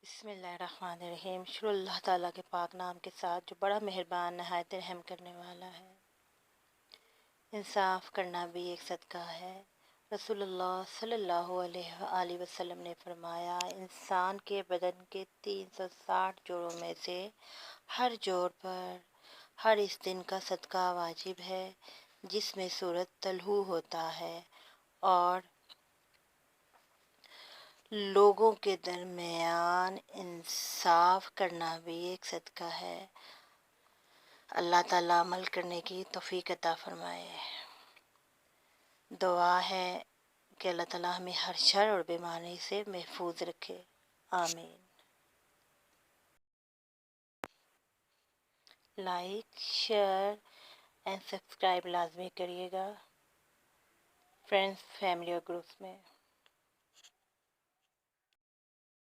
بسم اللہ الرحمن الرحیم۔ شروع اللہ تعالیٰ کے پاک نام کے ساتھ جو بڑا مہربان نہایت رحم کرنے والا ہے۔ انصاف کرنا بھی ایک صدقہ ہے۔ رسول اللہ صلی اللہ علیہ وآلہ وسلم نے فرمایا، انسان کے بدن کے 360 جوڑوں میں سے ہر جوڑ پر ہر اس دن کا صدقہ واجب ہے جس میں سورج طلوع ہوتا ہے، اور لوگوں کے درمیان انصاف کرنا بھی ایک صدقہ ہے۔ اللہ تعالیٰ عمل کرنے کی توفیق عطا فرمائے۔ دعا ہے کہ اللہ تعالیٰ ہمیں ہر شر اور بیماری سے محفوظ رکھے، آمین۔ لائک، شیئر اینڈ سبسکرائب لازمی کریے گا، فرینڈز، فیملی اور گروپس میں۔